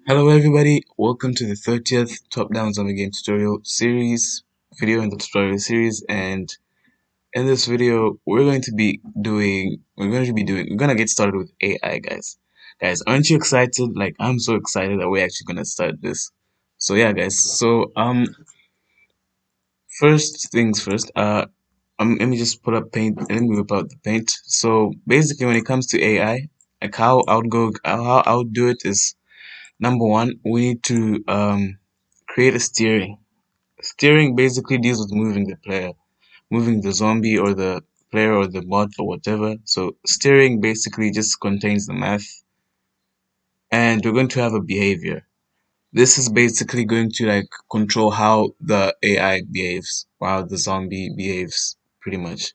Hello everybody, welcome to the 30th top-down zombie game tutorial series video in the tutorial series. And in this video we're gonna get started with AI, guys. Guys, aren't you excited? Like, I'm so excited that we're actually gonna start this. So yeah, guys, first things first, let me just put up paint. Let me whip out the paint. So basically, when it comes to AI, like how I would do it is, number one, we need to create a steering. Steering basically deals with moving the player, moving the zombie or the player or the bot or whatever. So steering basically just contains the math, and we're going to have a behavior. This is basically going to like control how the AI behaves, or how the zombie behaves, pretty much.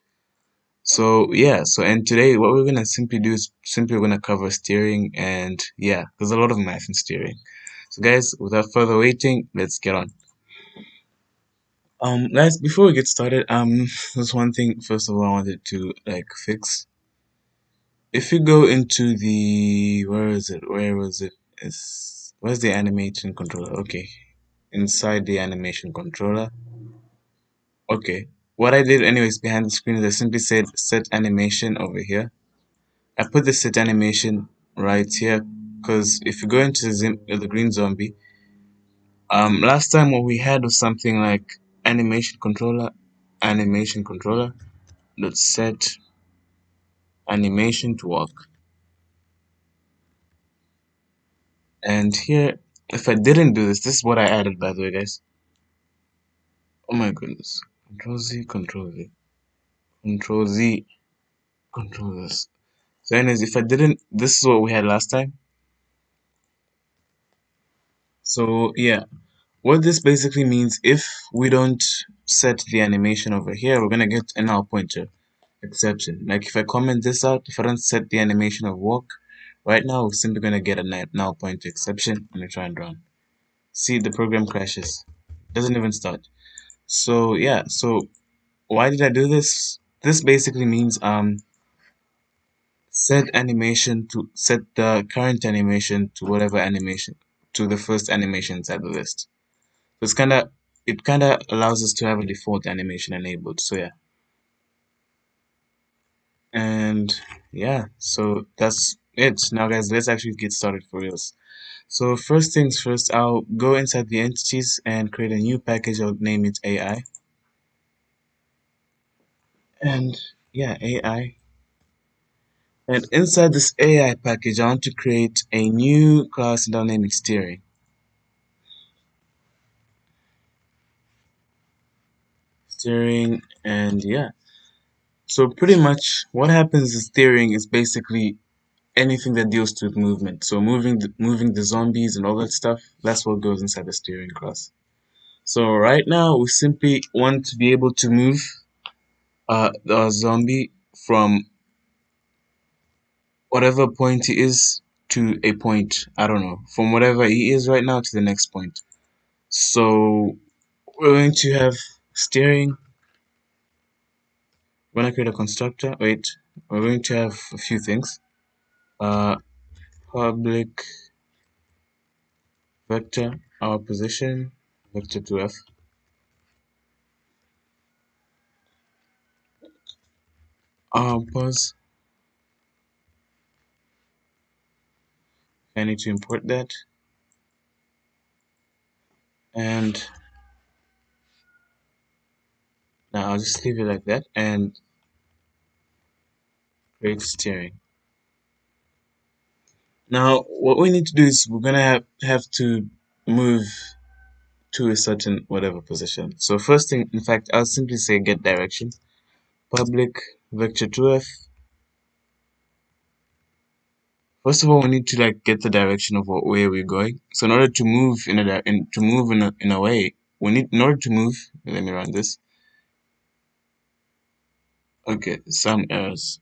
So yeah, and today what we're gonna simply do is simply we're gonna cover steering, and yeah, there's a lot of math in steering. So guys, without further waiting, let's get on. Guys, before we get started, there's one thing first of all I wanted to like fix. If you go into the where is it? Where was it? Where's the animation controller? Okay, inside the animation controller. Okay, what I did anyways behind the screen is I simply said set animation over here. I put the set animation right here because if you go into the green zombie, last time what we had was something like animation controller. Let's set animation to work. And here, if I didn't do this, this is what I added, by the way, guys. Oh my goodness. Control Z, Control V, Control Z, Control this. So anyways, if I didn't, this is what we had last time. So yeah, what this basically means, if we don't set the animation over here, we're gonna get an null pointer exception. Like if I comment this out, if I don't set the animation of walk, right now we're simply gonna get a null pointer exception. Let me try and run. See, the program crashes. Doesn't even start. So yeah, so why did I do this? This basically means set the current animation to whatever animation, to the first animation inside the list. So it kinda allows us to have a default animation enabled. So yeah. And yeah, so that's it. Now guys, let's actually get started for reals. So first things first, I'll go inside the entities and create a new package. I'll name it AI. And yeah, AI. And inside this AI package, I want to create a new class and I'll name it steering. Steering, and yeah. So pretty much what happens is steering is basically anything that deals with movement. So moving the zombies and all that stuff, that's what goes inside the steering class. So right now we simply want to be able to move the zombie from whatever point he is to a point, I don't know, from whatever he is right now to the next point. So we're going to have steering. We're going to create a constructor. Wait, we're going to have a few things. Uh, Public vector, our position, vector to f. Pause. I need to import that. And now I'll just leave it like that and create steering. Now, what we need to do is we're gonna have to move to a certain whatever position. So first thing, in fact, I'll simply say get direction. Public vector to f. First of all, we need to like get the direction of what way we're going. So in order to move in a way, we need in order to move. Let me run this. Okay, some errors.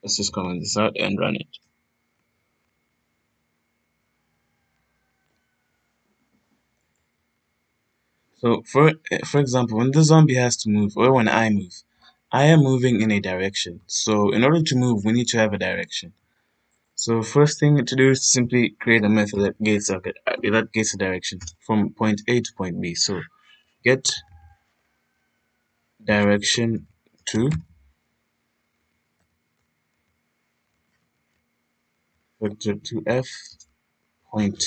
Let's just comment this out and run it. So for example, when the zombie has to move, or when I move, I am moving in a direction. So in order to move, we need to have a direction. So first thing to do is to simply create a method that gets a direction from point A to point B. So get direction to vector 2f point,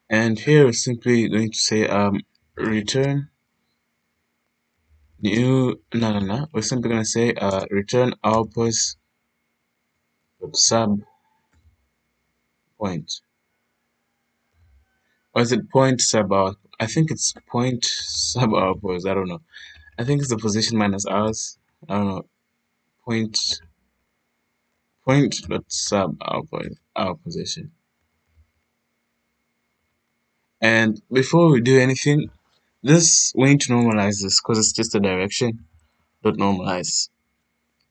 and here we're simply going to say return new no, we're simply going to say return output sub point, or is it point sub out? I think it's point sub outpost. I don't know. I think it's the position minus ours. I don't know. Point point dot sub output our position. And before we do anything, this we need to normalize this because it's just a direction. Dot normalize.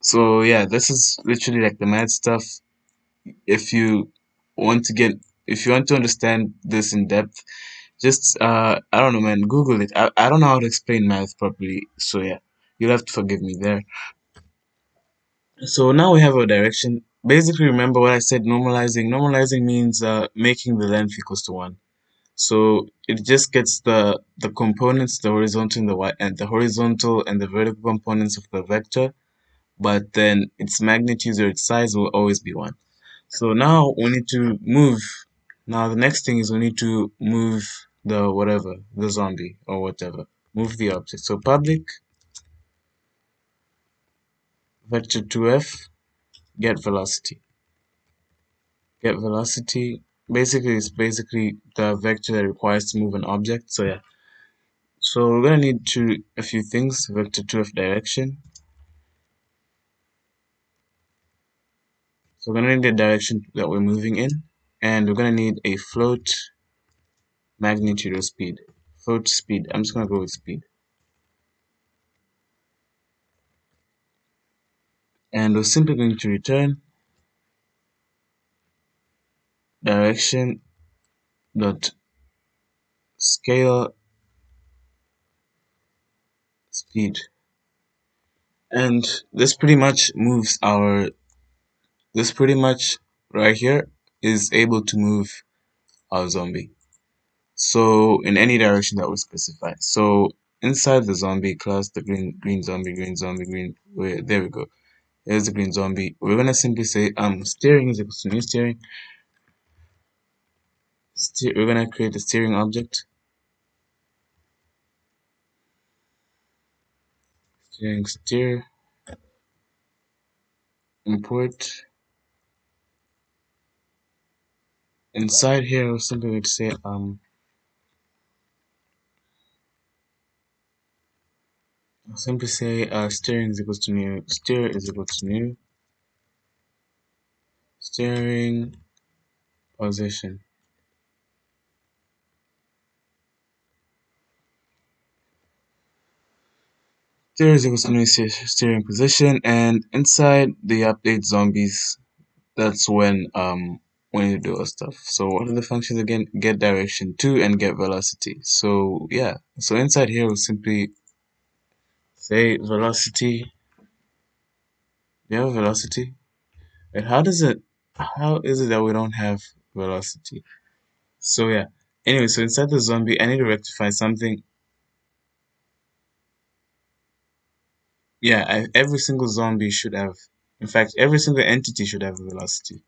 So yeah, this is literally like the mad stuff. If you want to get, if you want to understand this in depth, just I don't know, man, Google it. I don't know how to explain math properly, so yeah, you'll have to forgive me there. So now we have our direction. Basically, remember what I said, normalizing. Normalizing means making the length equals to 1. So it just gets the components, the horizontal and the vertical components of the vector, but then its magnitude or its size will always be 1. So now we need to move. Now the next thing is we need to move the whatever, the zombie or whatever. Move the object. So public vector 2f get velocity. Get velocity basically is basically the vector that requires to move an object. So yeah. So we're gonna need to a few things, vector 2f direction. So we're gonna need the direction that we're moving in, and we're gonna need a float magnitude or speed. Float speed. I'm just gonna go with speed. And we're simply going to return direction dot scale speed. And this pretty much right here is able to move our zombie. So in any direction that we specify. So inside the zombie class, the green zombie, there we go. Here's the green zombie. We're gonna simply say steering is equals to new steering. We're gonna create a steering object. Steer import. Inside here, we're simply going to say steering is equals to new. Steer is equal to new steering position. Steer is equals to new steering position, and inside the update zombies, that's when you do our stuff. So what are the functions again? Get direction to and get velocity. So yeah. So inside here we'll simply say velocity. Do you have velocity? And how is it that we don't have velocity? So yeah. Anyway, so inside the zombie, I need to rectify something. Yeah, every single zombie should have, in fact, every single entity should have velocity.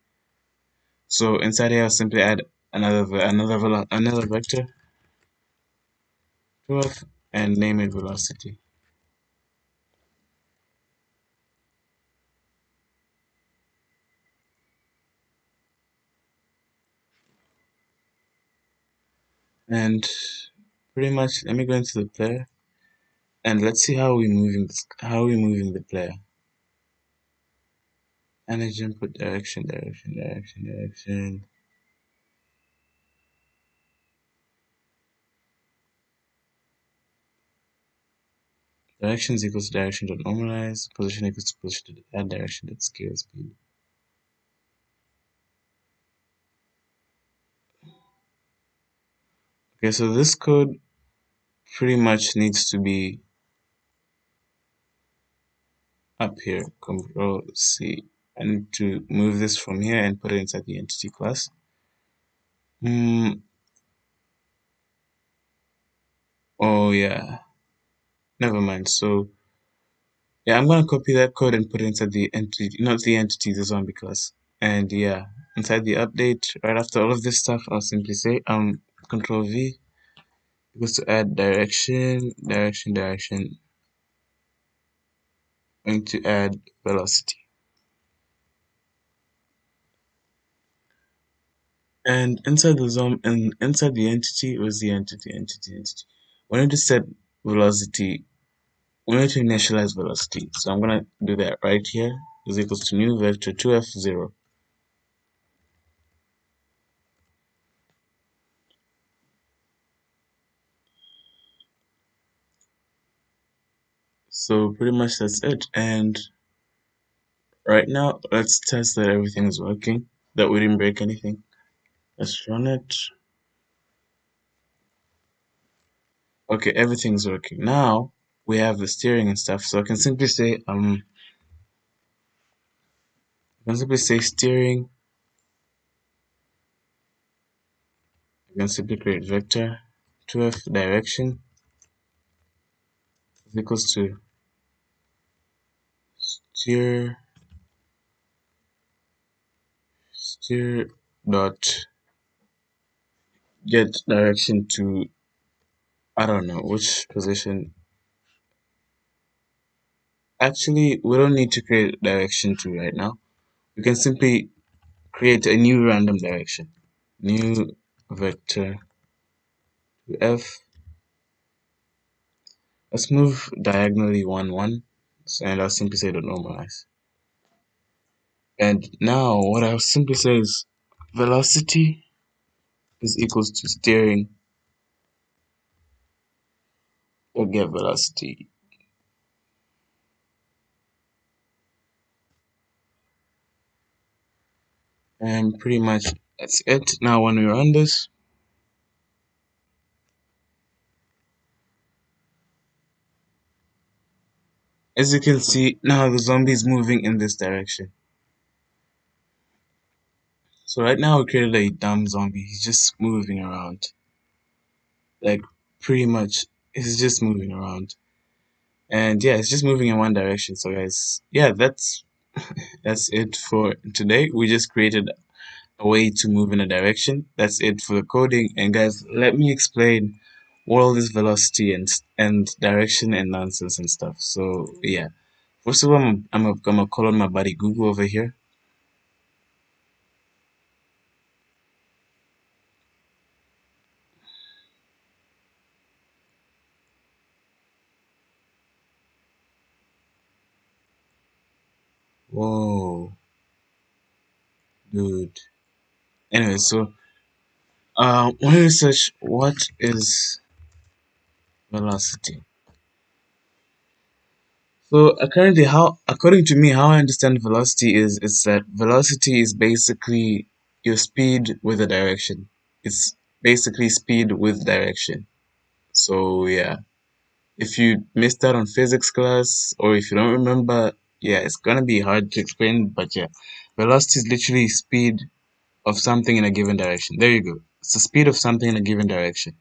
So inside here, I'll simply add another vector 12 and name it velocity. And pretty much, let me go into the player and let's see how we're moving the player. Manage input direction. Direction is equals to direction dot normalize. Position equals to position dot add direction dot scale speed. Okay, so this code pretty much needs to be up here, Control C. I need to move this from here and put it inside the entity class. Oh yeah, never mind. So yeah, I'm gonna copy that code and put it inside the entity, not the entity, the zombie class. And yeah, inside the update, right after all of this stuff, I'll simply say Control V equals to add direction, direction. Going to add velocity. And inside the and inside the entity was the entity. We need to set velocity. We need to initialize velocity. So I'm gonna do that right here. Is equals to new vector 2f0. So pretty much that's it. And right now, let's test that everything is working, that we didn't break anything. Let's run it. Okay, everything's working. Now we have the steering and stuff. So I can simply say steering. I can simply create vector 2f direction is equals to steer steer dot get direction to, I don't know which position. Actually, we don't need to create direction to right now. We can simply create a new random direction. New vector f. Let's move diagonally 1 1, and I'll simply say to normalize. And now what I'll simply say is velocity is equals to steering or get velocity. And pretty much that's it. Now when we run this, as you can see, now the zombie is moving in this direction. So right now we created a dumb zombie. He's just moving around. Like pretty much he's just moving around. And yeah, it's just moving in one direction. So guys, yeah, that's it for today. We just created a way to move in a direction. That's it for the coding. And guys, let me explain what all this velocity and direction and nonsense and stuff. So yeah. First of all, I'm gonna call on my buddy Google over here. Whoa, dude. Anyway, so when you search what is velocity. So currently, how according to me, how I understand velocity is that velocity is basically your speed with a direction. It's basically speed with direction. So yeah, if you missed out on physics class or if you don't remember, yeah, it's gonna be hard to explain. But yeah, velocity is literally speed of something in a given direction. There you go. It's the speed of something in a given direction.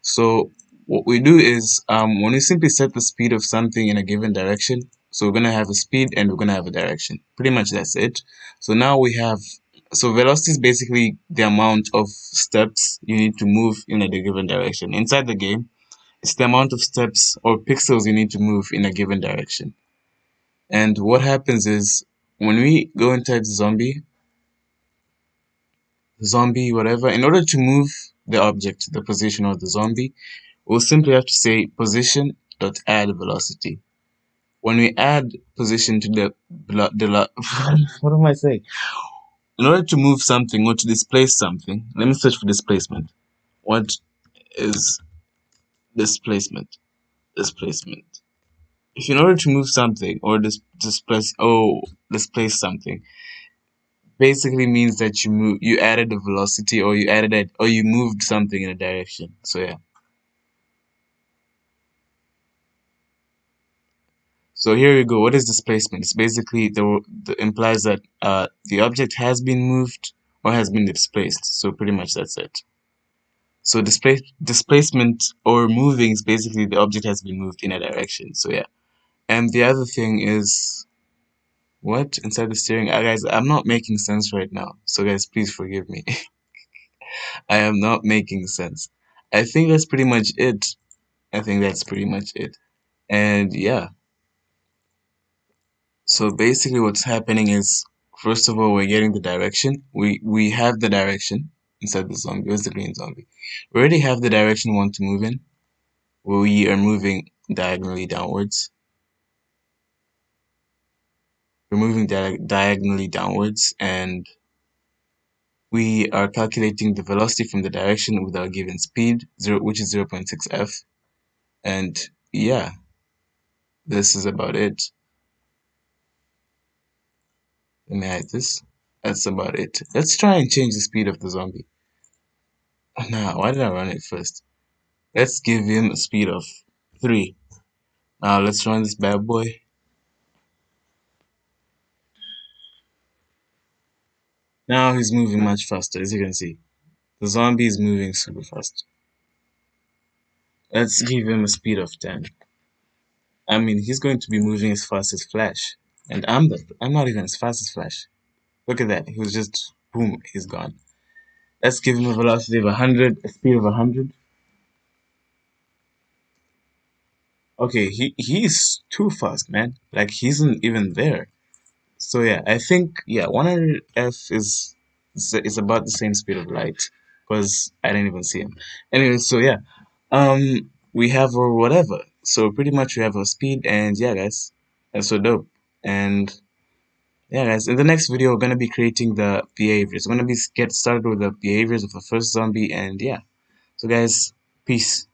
So what we do is when we simply set the speed of something in a given direction, so we're gonna have a speed and we're gonna have a direction. Pretty much that's it. So now we have, so velocity is basically the amount of steps you need to move in a given direction. Inside the game, it's the amount of steps or pixels you need to move in a given direction. And what happens is when we go inside zombie, whatever, in order to move the object, the position of the zombie, we'll simply have to say position dot add velocity. When we add position to what am I saying? In order to move something or to displace something, let me search for displacement. What is displacement? Displacement. If in order to move something or displace something, basically means that you added a velocity or you moved something in a direction. So yeah. So here we go. What is displacement? It's basically the implies that the object has been moved or has been displaced. So pretty much that's it. So displacement or moving is basically the object has been moved in a direction. So yeah. And the other thing is what inside the steering? Guys, I'm not making sense right now. So guys, please forgive me. I am not making sense. I think that's pretty much it. I think that's pretty much it. And yeah. So basically what's happening is first of all we're getting the direction. We have the direction inside the zombie. Where's the green zombie? We already have the direction we want to move in. We are moving diagonally downwards. We're moving diagonally downwards and we are calculating the velocity from the direction with our given speed, which is 0.6 f. And yeah, this is about it. Let me hide this. That's about it. Let's try and change the speed of the zombie. Nah, why did I run it first? Let's give him a speed of 3. Now let's run this bad boy. Now he's moving much faster, as you can see. The zombie is moving super fast. Let's give him a speed of 10. I mean, he's going to be moving as fast as Flash. And I'm not even as fast as Flash. Look at that. He was just, boom, he's gone. Let's give him a velocity of 100, a speed of 100. Okay, he's too fast, man. Like, he isn't even there. So yeah, I think yeah, 100 F is about the same speed of light because I didn't even see him. Anyway, so yeah, we have our whatever. So pretty much we have our speed, and yeah, guys, that's so dope. And yeah, guys, in the next video we're gonna be creating the behaviors. We're gonna be get started with the behaviors of the first zombie, and yeah. So guys, peace.